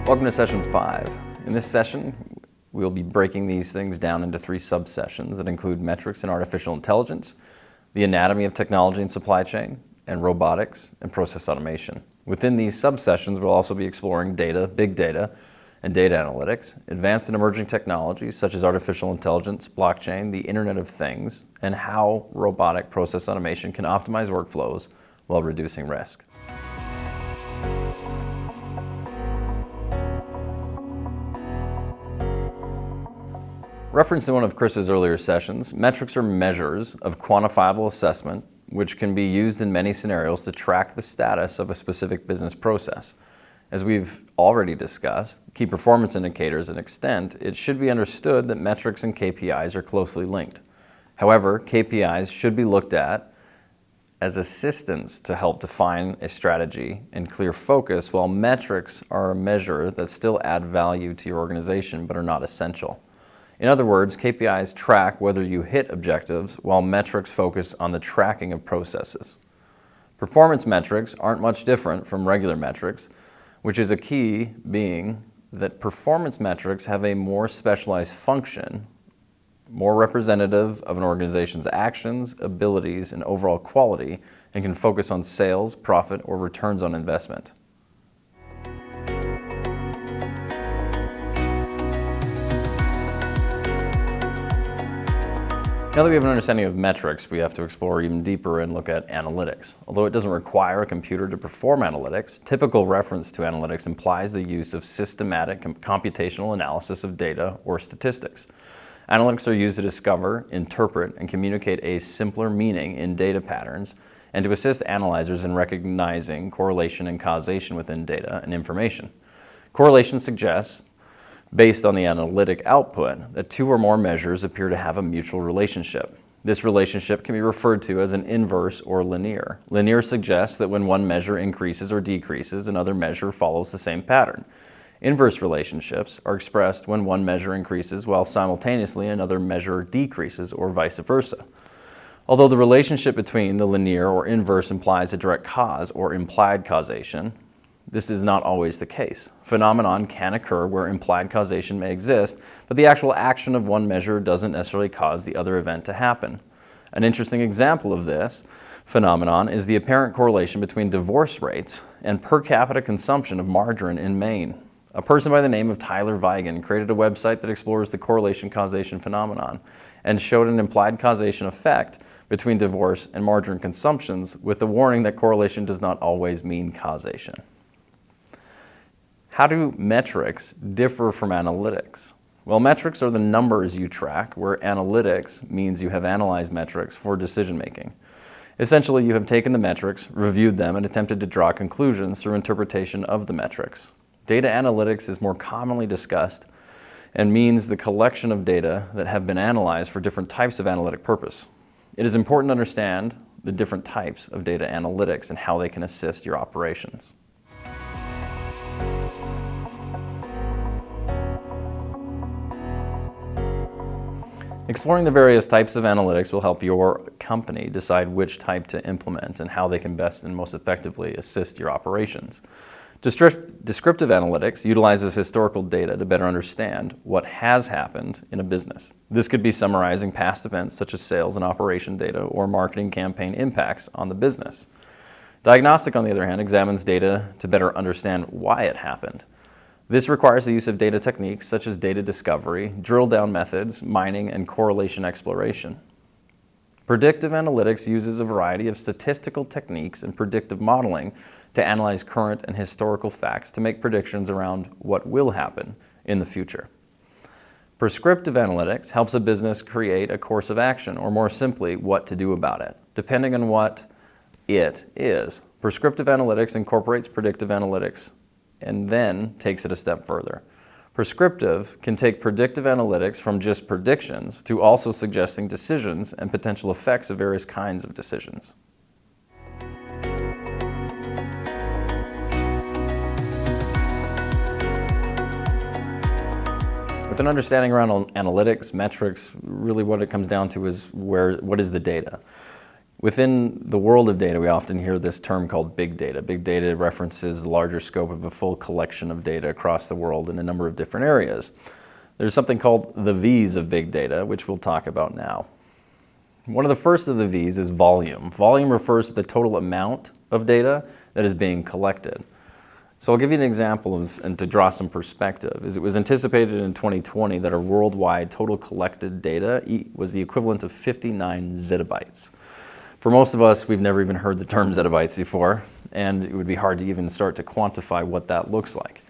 Welcome to session 5. In this session, we'll be breaking these things down into 3 subsessions that include metrics and artificial intelligence, the anatomy of technology and supply chain, and robotics and process automation. Within these subsessions, we'll also be exploring data, big data, and data analytics, advanced and emerging technologies such as artificial intelligence, blockchain, the Internet of Things, and how robotic process automation can optimize workflows while reducing risk. Referenced in one of Chris's earlier sessions, metrics are measures of quantifiable assessment which can be used in many scenarios to track the status of a specific business process. As we've already discussed, key performance indicators and extent, it should be understood that metrics and KPIs are closely linked. However, KPIs should be looked at as assistance to help define a strategy and clear focus, while metrics are a measure that still add value to your organization but are not essential. In other words, KPIs track whether you hit objectives, while metrics focus on the tracking of processes. Performance metrics aren't much different from regular metrics, which is a key being that performance metrics have a more specialized function, more representative of an organization's actions, abilities, and overall quality, and can focus on sales, profit, or returns on investment. Now that we have an understanding of metrics, we have to explore even deeper and look at analytics. Although it doesn't require a computer to perform analytics, typical reference to analytics implies the use of systematic computational analysis of data or statistics. Analytics are used to discover, interpret, and communicate a simpler meaning in data patterns, and to assist analyzers in recognizing correlation and causation within data and information. Correlation suggests, based on the analytic output, that 2 or more measures appear to have a mutual relationship. This relationship can be referred to as an inverse or linear. Linear suggests that when one measure increases or decreases, another measure follows the same pattern. Inverse relationships are expressed when one measure increases while simultaneously another measure decreases, or vice versa. Although the relationship between the linear or inverse implies a direct cause or implied causation, this is not always the case. Phenomenon can occur where implied causation may exist, but the actual action of one measure doesn't necessarily cause the other event to happen. An interesting example of this phenomenon is the apparent correlation between divorce rates and per capita consumption of margarine in Maine. A person by the name of Tyler Vigen created a website that explores the correlation-causation phenomenon and showed an implied causation effect between divorce and margarine consumptions, with the warning that correlation does not always mean causation. How do metrics differ from analytics? Well, metrics are the numbers you track, where analytics means you have analyzed metrics for decision making. Essentially, you have taken the metrics, reviewed them, and attempted to draw conclusions through interpretation of the metrics. Data analytics is more commonly discussed and means the collection of data that have been analyzed for different types of analytic purpose. It is important to understand the different types of data analytics and how they can assist your operations. Exploring the various types of analytics will help your company decide which type to implement and how they can best and most effectively assist your operations. Descriptive analytics utilizes historical data to better understand what has happened in a business. This could be summarizing past events such as sales and operation data or marketing campaign impacts on the business. Diagnostic, on the other hand, examines data to better understand why it happened. This requires the use of data techniques such as data discovery, drill-down methods, mining, and correlation exploration. Predictive analytics uses a variety of statistical techniques and predictive modeling to analyze current and historical facts to make predictions around what will happen in the future. Prescriptive analytics helps a business create a course of action, or more simply, what to do about it, depending on what it is. Prescriptive analytics incorporates predictive analytics and then takes it a step further. Prescriptive can take predictive analytics from just predictions to also suggesting decisions and potential effects of various kinds of decisions. With an understanding around analytics, metrics, really what it comes down to is what is the data? Within the world of data, we often hear this term called big data. Big data references the larger scope of a full collection of data across the world in a number of different areas. There's something called the V's of big data, which we'll talk about now. One of the first of the V's is volume. Volume refers to the total amount of data that is being collected. So I'll give you an example and to draw some perspective. It was anticipated in 2020 that our worldwide total collected data was the equivalent of 59 zettabytes. For most of us, we've never even heard the term zettabytes before, and it would be hard to even start to quantify what that looks like.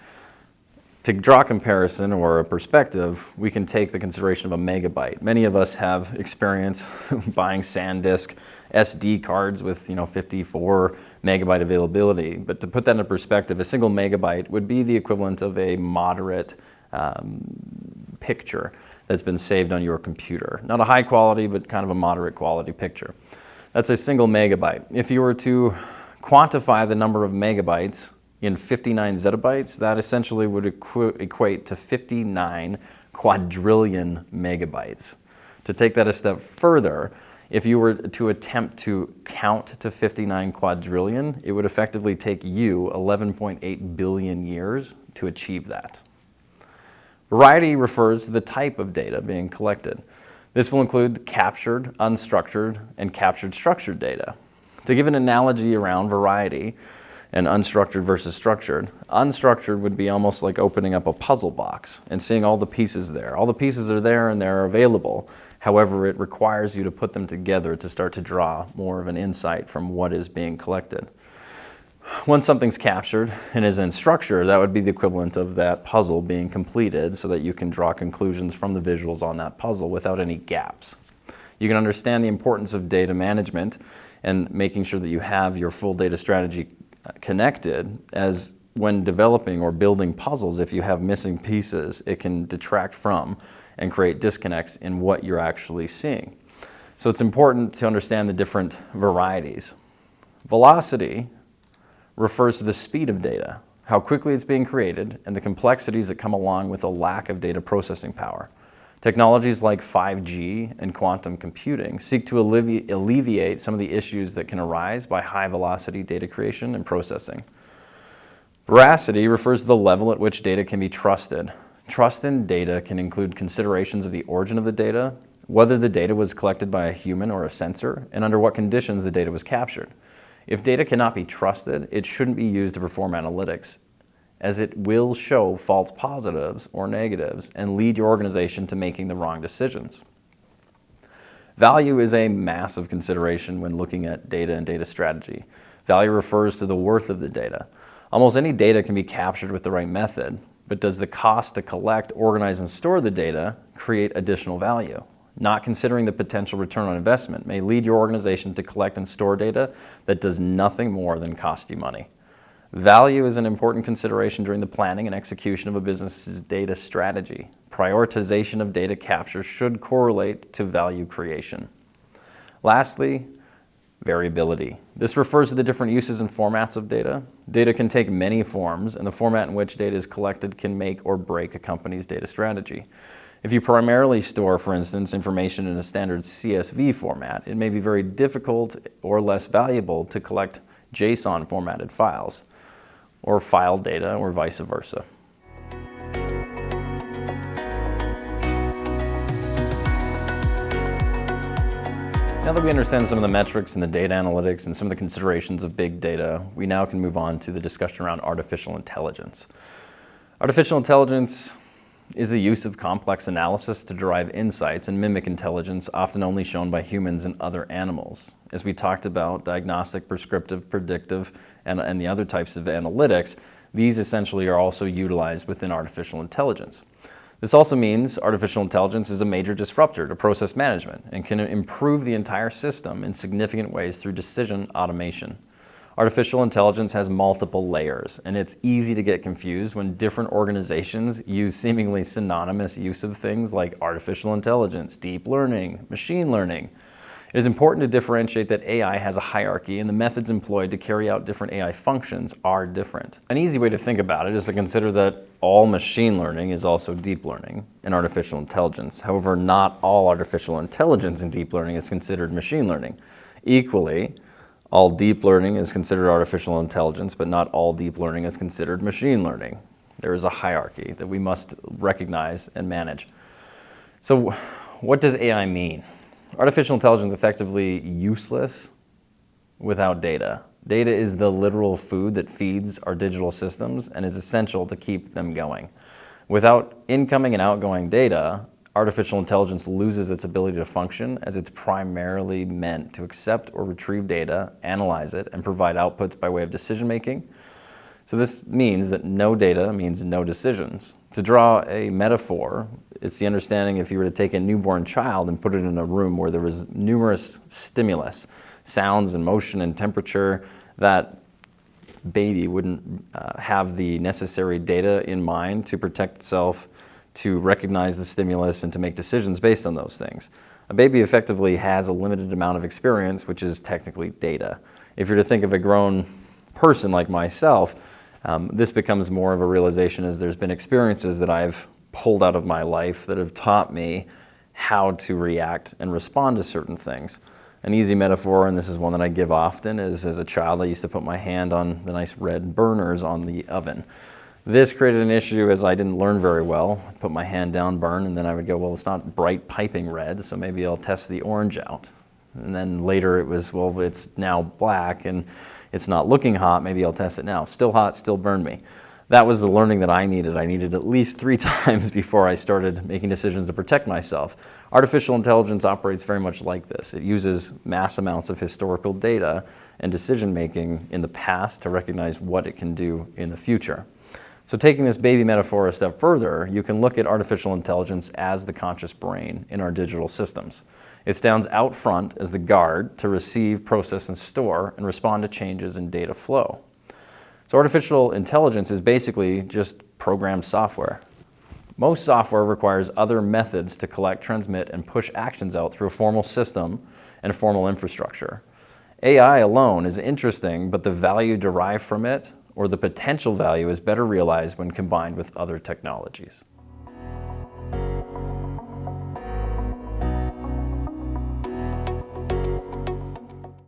To draw a comparison or a perspective, we can take the consideration of a megabyte. Many of us have experience buying SanDisk SD cards with 54 megabyte availability. But to put that into perspective, a single megabyte would be the equivalent of a moderate picture that's been saved on your computer. Not a high quality, but kind of a moderate quality picture. That's a single megabyte. If you were to quantify the number of megabytes in 59 zettabytes, that essentially would equate to 59 quadrillion megabytes. To take that a step further, if you were to attempt to count to 59 quadrillion, it would effectively take you 11.8 billion years to achieve that. Variety refers to the type of data being collected. This will include captured, unstructured, and captured structured data. To give an analogy around variety and unstructured versus structured, unstructured would be almost like opening up a puzzle box and seeing all the pieces there. All the pieces are there and they're available. However, it requires you to put them together to start to draw more of an insight from what is being collected. Once something's captured and is in structure, that would be the equivalent of that puzzle being completed so that you can draw conclusions from the visuals on that puzzle without any gaps. You can understand the importance of data management and making sure that you have your full data strategy connected, as when developing or building puzzles, if you have missing pieces, it can detract from and create disconnects in what you're actually seeing. So it's important to understand the different varieties. Velocity refers to the speed of data, how quickly it's being created, and the complexities that come along with a lack of data processing power. Technologies like 5G and quantum computing seek to alleviate some of the issues that can arise by high-velocity data creation and processing. Veracity refers to the level at which data can be trusted. Trust in data can include considerations of the origin of the data, whether the data was collected by a human or a sensor, and under what conditions the data was captured. If data cannot be trusted, it shouldn't be used to perform analytics, as it will show false positives or negatives and lead your organization to making the wrong decisions. Value is a massive consideration when looking at data and data strategy. Value refers to the worth of the data. Almost any data can be captured with the right method, but does the cost to collect, organize, and store the data create additional value? Not considering the potential return on investment may lead your organization to collect and store data that does nothing more than cost you money. Value is an important consideration during the planning and execution of a business's data strategy. Prioritization of data capture should correlate to value creation. Lastly, variability. This refers to the different uses and formats of data. Data can take many forms, and the format in which data is collected can make or break a company's data strategy. If you primarily store, for instance, information in a standard CSV format, it may be very difficult or less valuable to collect JSON formatted files, or file data, or vice versa. Now that we understand some of the metrics and the data analytics and some of the considerations of big data, we now can move on to the discussion around artificial intelligence. Artificial intelligence is the use of complex analysis to derive insights and mimic intelligence often only shown by humans and other animals. As we talked about, diagnostic, prescriptive, predictive, and the other types of analytics, these essentially are also utilized within artificial intelligence. This also means artificial intelligence is a major disruptor to process management and can improve the entire system in significant ways through decision automation. Artificial intelligence has multiple layers, and it's easy to get confused when different organizations use seemingly synonymous use of things like artificial intelligence, deep learning, machine learning. It is important to differentiate that AI has a hierarchy, and the methods employed to carry out different AI functions are different. An easy way to think about it is to consider that all machine learning is also deep learning and artificial intelligence. However, not all artificial intelligence and deep learning is considered machine learning. Equally, all deep learning is considered artificial intelligence, but not all deep learning is considered machine learning. There is a hierarchy that we must recognize and manage. So what does AI mean? Artificial intelligence is effectively useless without data. Data is the literal food that feeds our digital systems and is essential to keep them going. Without incoming and outgoing data, artificial intelligence loses its ability to function, as it's primarily meant to accept or retrieve data, analyze it, and provide outputs by way of decision making. So this means that no data means no decisions. To draw a metaphor, it's the understanding if you were to take a newborn child and put it in a room where there was numerous stimulus, sounds and motion and temperature, that baby wouldn't have the necessary data in mind to protect itself, to recognize the stimulus, and to make decisions based on those things. A baby effectively has a limited amount of experience, which is technically data. If you're to think of a grown person like myself, this becomes more of a realization as there's been experiences that I've pulled out of my life that have taught me how to react and respond to certain things. An easy metaphor, and this is one that I give often, is as a child I used to put my hand on the nice red burners on the oven. This created an issue as I didn't learn very well. I'd put my hand down, burn, and then I would go, well, it's not bright piping red, so maybe I'll test the orange out. And then later it was, well, it's now black and it's not looking hot, maybe I'll test it now. Still hot, still burned me. That was the learning that I needed. I needed at least 3 times before I started making decisions to protect myself. Artificial intelligence operates very much like this. It uses mass amounts of historical data and decision making in the past to recognize what it can do in the future. So taking this baby metaphor a step further, you can look at artificial intelligence as the conscious brain in our digital systems. It stands out front as the guard to receive, process, and store and respond to changes in data flow. So artificial intelligence is basically just programmed software. Most software requires other methods to collect, transmit, and push actions out through a formal system and a formal infrastructure. AI alone is interesting, but the value derived from it, or the potential value, is better realized when combined with other technologies.